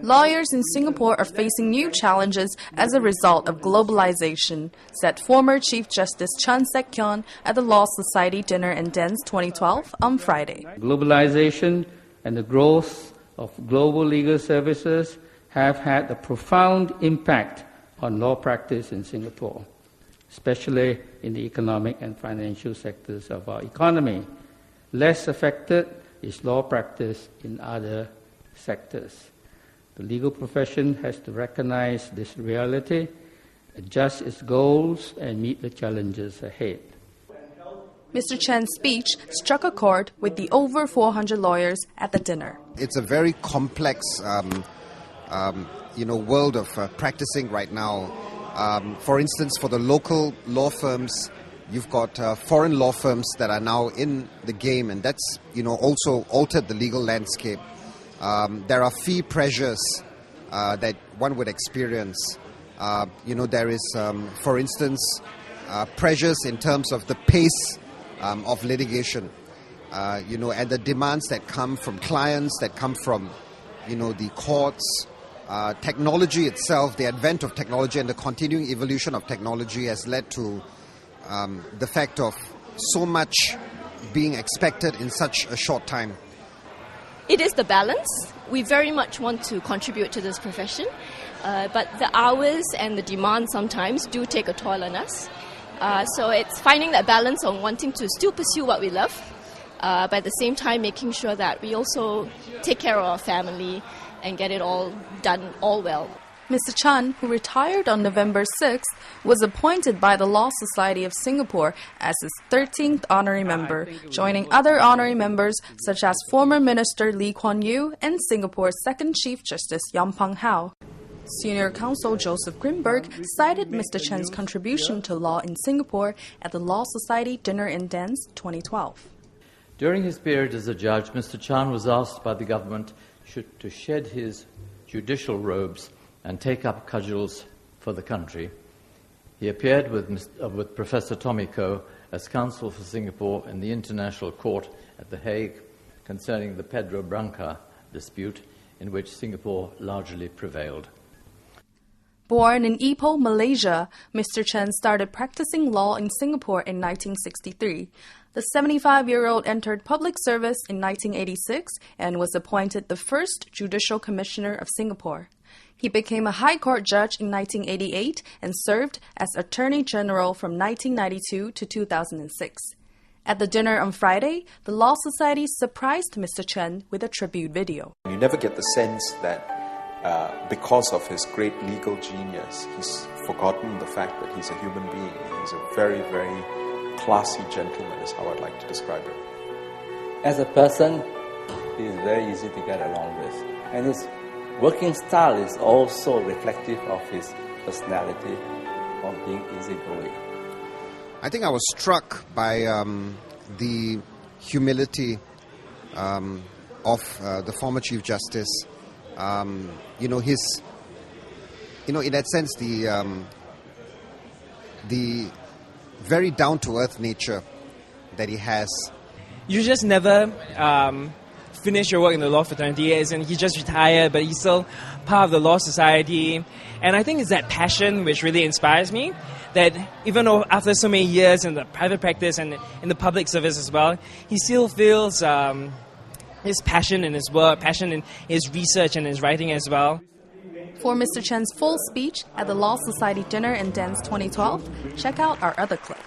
Lawyers in Singapore are facing new challenges as a result of globalization, said former Chief Justice Chan Sek Keong at the Law Society Dinner and Dance 2012 on Friday. Globalization and the growth of global legal services have had a profound impact on law practice in Singapore, especially in the economic and financial sectors of our economy. Less affected is law practice in other sectors. The legal profession has to recognize this reality, adjust its goals, and meet the challenges ahead. Mr. Chan's speech struck a chord with the over 400 lawyers at the dinner. It's a very complex world of practicing right now. For instance, for the local law firms, you've got foreign law firms that are now in the game, and that's also altered the legal landscape. There are fee pressures that one would experience. There is, for instance, pressures in terms of the pace of litigation, and the demands that come from clients, that come from, the courts. Technology itself, the advent of technology and the continuing evolution of technology has led to the fact of so much being expected in such a short time. It is the balance. We very much want to contribute to this profession, but the hours and the demand sometimes do take a toll on us. So it's finding that balance on wanting to still pursue what we love, but at the same time making sure that we also take care of our family and get it all done all well. Mr. Chan, who retired on November 6th, was appointed by the Law Society of Singapore as its 13th Honorary Member, joining other Honorary Members such as former Minister Lee Kuan Yew and Singapore's second Chief Justice Yong Peng Hao. Senior Counsel Joseph Grimberg cited Mr. Chan's contribution to law in Singapore at the Law Society Dinner and Dance 2012. During his period as a judge, Mr. Chan was asked by the government to shed his judicial robes and take up cudgels for the country. He appeared with Professor Tommy Koh as counsel for Singapore in the International Court at The Hague concerning the Pedro Branca dispute, in which Singapore largely prevailed. Born in Ipoh, Malaysia, Mr. Chan started practicing law in Singapore in 1963. The 75-year-old entered public service in 1986 and was appointed the first Judicial Commissioner of Singapore. He became a High Court judge in 1988 and served as Attorney General from 1992 to 2006. At the dinner on Friday, the Law Society surprised Mr. Chan with a tribute video. You never get the sense that because of his great legal genius, he's forgotten the fact that he's a human being. He's a very, very classy gentleman is how I'd like to describe him. As a person, he is very easy to get along with. And his working style is also reflective of his personality of being easygoing. I think I was struck by the humility of the former Chief Justice. His, in that sense, the very down-to-earth nature that he has. You just never finish your work in the law fraternity, and he just retired, but he's still part of the Law Society. And I think it's that passion which really inspires me, that even though after so many years in the private practice and in the public service as well, he still feels his passion in his work, passion in his research and his writing as well. For Mr. Chan's full speech at the Law Society Dinner and Dance 2012, check out our other clip.